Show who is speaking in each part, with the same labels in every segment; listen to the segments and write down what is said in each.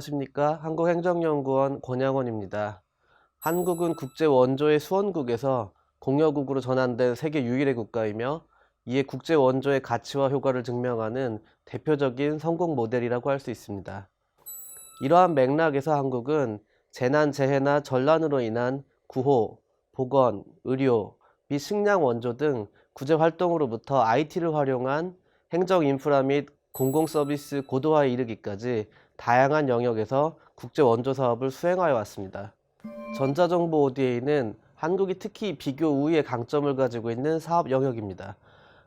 Speaker 1: 안녕하십니까. 한국행정연구원 권양원입니다. 한국은 국제원조의 수원국에서 공여국으로 전환된 세계 유일의 국가이며 이에 국제원조의 가치와 효과를 증명하는 대표적인 성공 모델이라고 할 수 있습니다. 이러한 맥락에서 한국은 재난, 재해나 전란으로 인한 구호, 보건, 의료, 및 식량 원조 등 구제활동으로부터 IT를 활용한 행정 인프라 및 공공서비스 고도화에 이르기까지 다양한 영역에서 국제원조 사업을 수행하여 왔습니다. 전자정보 ODA는 한국이 특히 비교 우위의 강점을 가지고 있는 사업 영역입니다.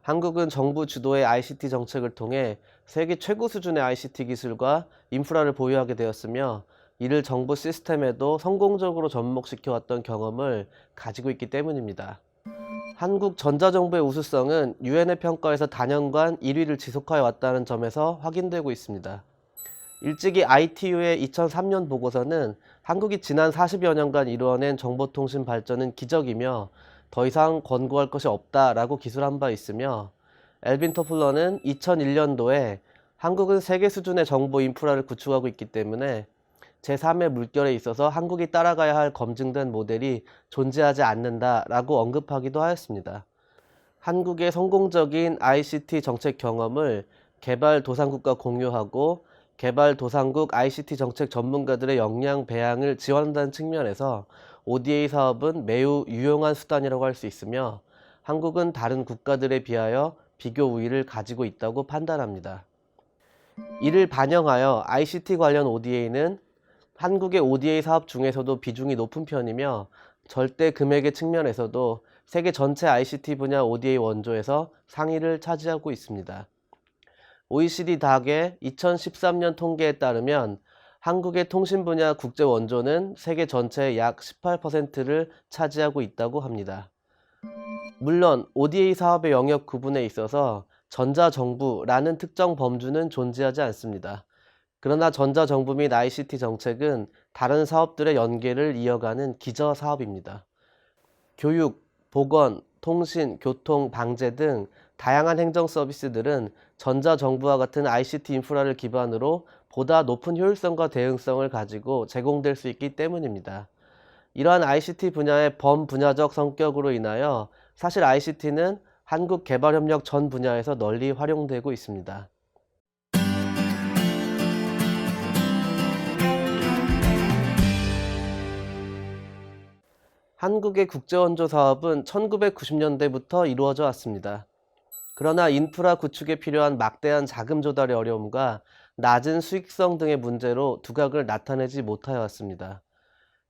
Speaker 1: 한국은 정부 주도의 ICT 정책을 통해 세계 최고 수준의 ICT 기술과 인프라를 보유하게 되었으며 이를 정부 시스템에도 성공적으로 접목시켜왔던 경험을 가지고 있기 때문입니다. 한국 전자정부의 우수성은 유엔의 평가에서 다년간 1위를 지속하여 왔다는 점에서 확인되고 있습니다. 일찍이 ITU의 2003년 보고서는 한국이 지난 40여 년간 이루어낸 정보통신 발전은 기적이며 더 이상 권고할 것이 없다라고 기술한 바 있으며 엘빈 토플러는 2001년도에 한국은 세계 수준의 정보 인프라를 구축하고 있기 때문에 제3의 물결에 있어서 한국이 따라가야 할 검증된 모델이 존재하지 않는다라고 언급하기도 하였습니다. 한국의 성공적인 ICT 정책 경험을 개발도상국과 공유하고 개발도상국 ICT 정책 전문가들의 역량 배양을 지원한다는 측면에서 ODA 사업은 매우 유용한 수단이라고 할 수 있으며 한국은 다른 국가들에 비하여 비교 우위를 가지고 있다고 판단합니다. 이를 반영하여 ICT 관련 ODA는 한국의 ODA 사업 중에서도 비중이 높은 편이며 절대 금액의 측면에서도 세계 전체 ICT 분야 ODA 원조에서 상위를 차지하고 있습니다. OECD DAC의 2013년 통계에 따르면 한국의 통신 분야 국제 원조는 세계 전체의 약 18%를 차지하고 있다고 합니다. 물론 ODA 사업의 영역 구분에 있어서 전자정부라는 특정 범주는 존재하지 않습니다. 그러나 전자정부 및 ICT 정책은 다른 사업들의 연계를 이어가는 기저 사업입니다. 교육, 보건, 통신, 교통, 방제 등 다양한 행정 서비스들은 전자정부와 같은 ICT 인프라를 기반으로 보다 높은 효율성과 대응성을 가지고 제공될 수 있기 때문입니다. 이러한 ICT 분야의 범분야적 성격으로 인하여 사실 ICT는 한국 개발협력 전 분야에서 널리 활용되고 있습니다. 한국의 국제원조 사업은 1990년대부터 이루어져 왔습니다. 그러나 인프라 구축에 필요한 막대한 자금 조달의 어려움과 낮은 수익성 등의 문제로 두각을 나타내지 못하여 왔습니다.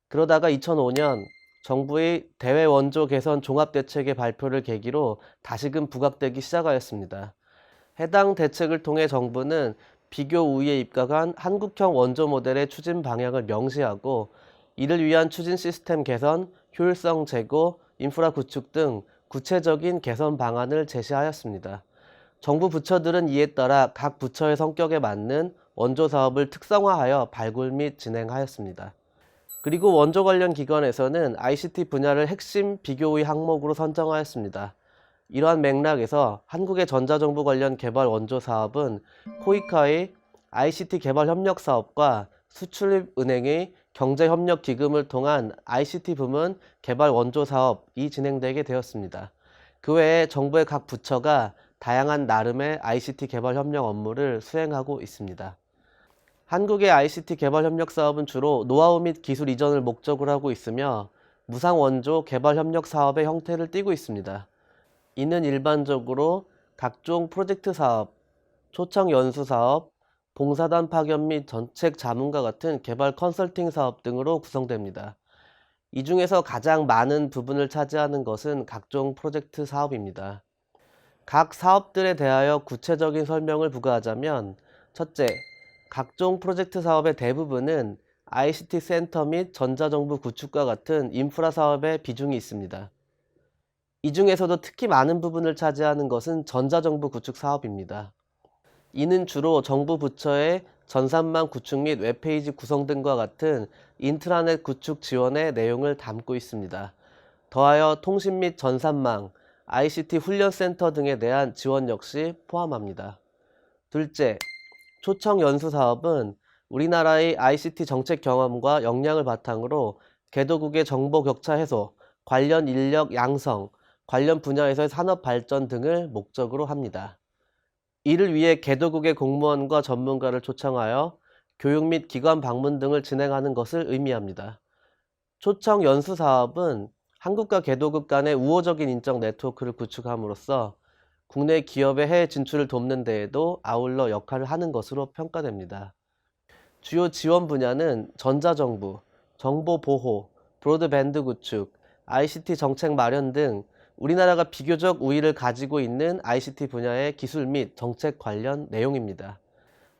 Speaker 1: 그러다가 2005년 정부의 대외 원조 개선 종합대책의 발표를 계기로 다시금 부각되기 시작하였습니다. 해당 대책을 통해 정부는 비교 우위에 입각한 한국형 원조 모델의 추진 방향을 명시하고 이를 위한 추진 시스템 개선, 효율성 제고, 인프라 구축 등 구체적인 개선 방안을 제시하였습니다. 정부 부처들은 이에 따라 각 부처의 성격에 맞는 원조 사업을 특성화하여 발굴 및 진행하였습니다. 그리고 원조 관련 기관에서는 ICT 분야를 핵심 비교 우위 항목으로 선정하였습니다. 이러한 맥락에서 한국의 전자정부 관련 개발 원조 사업은 코이카의 ICT 개발 협력 사업과 수출입은행의 경제협력기금을 통한 ICT 부문 개발 원조 사업이 진행되게 되었습니다. 그 외에 정부의 각 부처가 다양한 나름의 ICT 개발 협력 업무를 수행하고 있습니다. 한국의 ICT 개발 협력 사업은 주로 노하우 및 기술 이전을 목적으로 하고 있으며 무상 원조 개발 협력 사업의 형태를 띠고 있습니다. 이는 일반적으로 각종 프로젝트 사업, 초청 연수 사업, 봉사단 파견 및 정책 자문과 같은 개발 컨설팅 사업 등으로 구성됩니다. 이 중에서 가장 많은 부분을 차지하는 것은 각종 프로젝트 사업입니다. 각 사업들에 대하여 구체적인 설명을 부과하자면 첫째, 각종 프로젝트 사업의 대부분은 ICT 센터 및 전자정부 구축과 같은 인프라 사업에 비중이 있습니다. 이 중에서도 특히 많은 부분을 차지하는 것은 전자정부 구축 사업입니다. 이는 주로 정부 부처의 전산망 구축 및 웹페이지 구성 등과 같은 인트라넷 구축 지원의 내용을 담고 있습니다. 더하여 통신 및 전산망, ICT 훈련센터 등에 대한 지원 역시 포함합니다. 둘째, 초청 연수 사업은 우리나라의 ICT 정책 경험과 역량을 바탕으로 개도국의 정보 격차 해소, 관련 인력 양성, 관련 분야에서의 산업 발전 등을 목적으로 합니다. 이를 위해 개도국의 공무원과 전문가를 초청하여 교육 및 기관 방문 등을 진행하는 것을 의미합니다. 초청 연수 사업은 한국과 개도국 간의 우호적인 인적 네트워크를 구축함으로써 국내 기업의 해외 진출을 돕는 데에도 아울러 역할을 하는 것으로 평가됩니다. 주요 지원 분야는 전자정부, 정보보호, 브로드밴드 구축, ICT 정책 마련 등 우리나라가 비교적 우위를 가지고 있는 ICT 분야의 기술 및 정책 관련 내용입니다.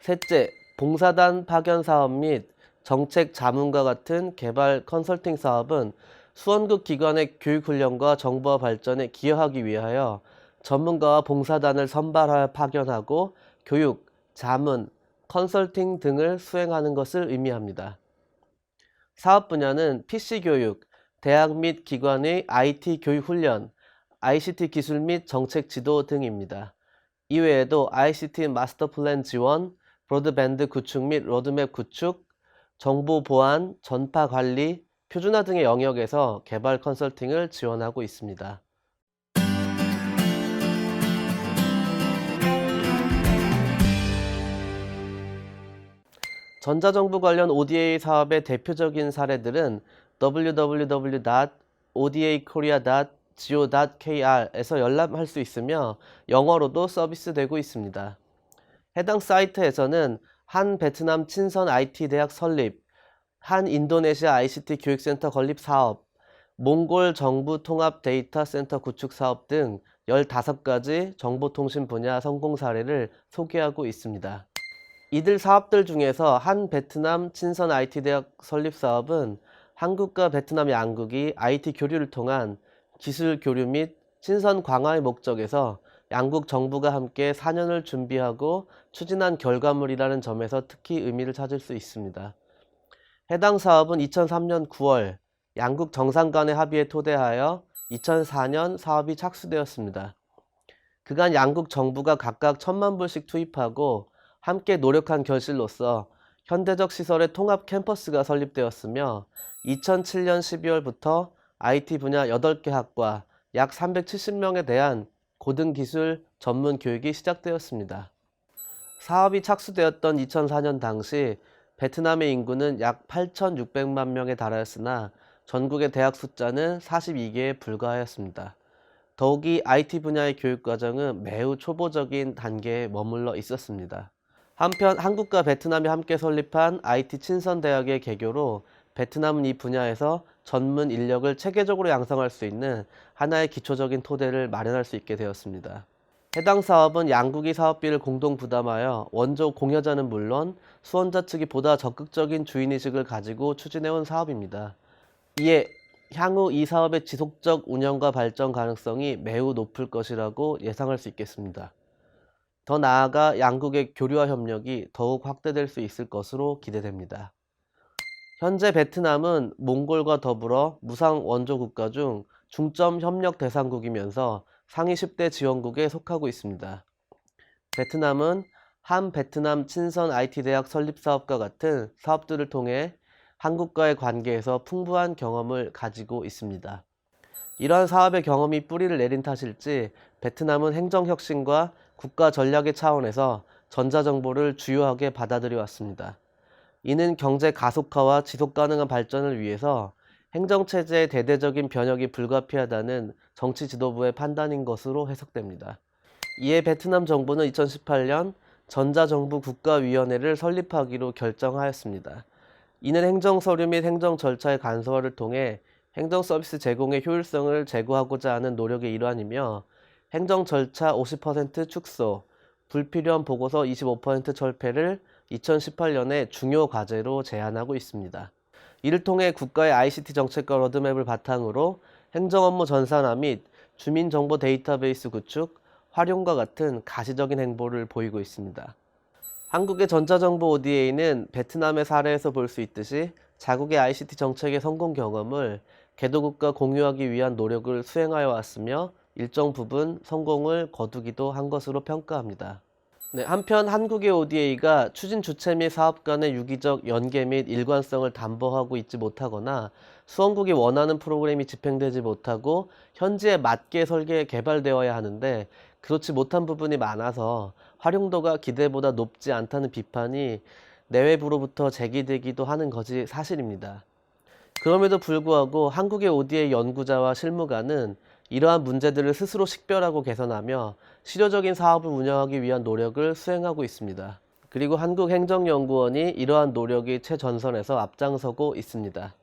Speaker 1: 셋째, 봉사단 파견 사업 및 정책 자문과 같은 개발 컨설팅 사업은 수원국 기관의 교육훈련과 정보화 발전에 기여하기 위하여 전문가와 봉사단을 선발하여 파견하고 교육, 자문, 컨설팅 등을 수행하는 것을 의미합니다. 사업 분야는 PC 교육, 대학 및 기관의 IT 교육 훈련, ICT 기술 및 정책 지도 등입니다. 이외에도 ICT 마스터 플랜 지원, 브로드밴드 구축 및 로드맵 구축, 정보 보안, 전파 관리, 표준화 등의 영역에서 개발 컨설팅을 지원하고 있습니다. 전자정부 관련 ODA 사업의 대표적인 사례들은 www.odakorea.go.kr에서 열람할 수 있으며 영어로도 서비스되고 있습니다. 해당 사이트에서는 한 베트남 친선 IT 대학 설립, 한 인도네시아 ICT 교육센터 건립 사업, 몽골 정부 통합 데이터 센터 구축 사업 등 15가지 정보통신 분야 성공 사례를 소개하고 있습니다. 이들 사업들 중에서 한 베트남 친선 IT 대학 설립 사업은 한국과 베트남 양국이 IT 교류를 통한 기술 교류 및 친선 강화의 목적에서 양국 정부가 함께 4년을 준비하고 추진한 결과물이라는 점에서 특히 의미를 찾을 수 있습니다. 해당 사업은 2003년 9월 양국 정상 간의 합의에 토대하여 2004년 사업이 착수되었습니다. 그간 양국 정부가 각각 1,000만 불씩 투입하고 함께 노력한 결실로서 현대적 시설의 통합 캠퍼스가 설립되었으며 2007년 12월부터 IT 분야 8개 학과 약 370명에 대한 고등기술 전문 교육이 시작되었습니다. 사업이 착수되었던 2004년 당시 베트남의 인구는 약 8,600만 명에 달하였으나 전국의 대학 숫자는 42개에 불과하였습니다. 더욱이 IT 분야의 교육과정은 매우 초보적인 단계에 머물러 있었습니다. 한편 한국과 베트남이 함께 설립한 IT 친선대학의 개교로 베트남은 이 분야에서 전문 인력을 체계적으로 양성할 수 있는 하나의 기초적인 토대를 마련할 수 있게 되었습니다. 해당 사업은 양국이 사업비를 공동 부담하여 원조 공여자는 물론 수원자 측이 보다 적극적인 주인의식을 가지고 추진해온 사업입니다. 이에 향후 이 사업의 지속적 운영과 발전 가능성이 매우 높을 것이라고 예상할 수 있겠습니다. 더 나아가 양국의 교류와 협력이 더욱 확대될 수 있을 것으로 기대됩니다. 현재 베트남은 몽골과 더불어 무상 원조 국가 중 중점 협력 대상국이면서 상위 10대 지원국에 속하고 있습니다. 베트남은 한 베트남 친선 IT 대학 설립 사업과 같은 사업들을 통해 한국과의 관계에서 풍부한 경험을 가지고 있습니다. 이러한 사업의 경험이 뿌리를 내린 탓일지 베트남은 행정혁신과 국가 전략의 차원에서 전자정보를 주요하게 받아들여 왔습니다. 이는 경제 가속화와 지속가능한 발전을 위해서 행정체제의 대대적인 변혁이 불가피하다는 정치 지도부의 판단인 것으로 해석됩니다. 이에 베트남 정부는 2018년 전자정부 국가위원회를 설립하기로 결정하였습니다. 이는 행정서류 및 행정 절차의 간소화를 통해 행정서비스 제공의 효율성을 제고하고자 하는 노력의 일환이며 행정 절차 50% 축소, 불필요한 보고서 25% 철폐를 2018년에 중요 과제로 제안하고 있습니다. 이를 통해 국가의 ICT 정책과 로드맵을 바탕으로 행정업무 전산화 및 주민정보 데이터베이스 구축, 활용과 같은 가시적인 행보를 보이고 있습니다. 한국의 전자정보 ODA는 베트남의 사례에서 볼 수 있듯이 자국의 ICT 정책의 성공 경험을 개도국과 공유하기 위한 노력을 수행하여 왔으며 일정 부분 성공을 거두기도 한 것으로 평가합니다. 네, 한편 한국의 ODA가 추진 주체 및 사업 간의 유기적 연계 및 일관성을 담보하고 있지 못하거나 수원국이 원하는 프로그램이 집행되지 못하고 현지에 맞게 설계 개발되어야 하는데 그렇지 못한 부분이 많아서 활용도가 기대보다 높지 않다는 비판이 내외부로부터 제기되기도 하는 것이 사실입니다. 그럼에도 불구하고 한국의 ODA 연구자와 실무관은 이러한 문제들을 스스로 식별하고 개선하며 실효적인 사업을 운영하기 위한 노력을 수행하고 있습니다. 그리고 한국행정연구원이 이러한 노력이 최전선에서 앞장서고 있습니다.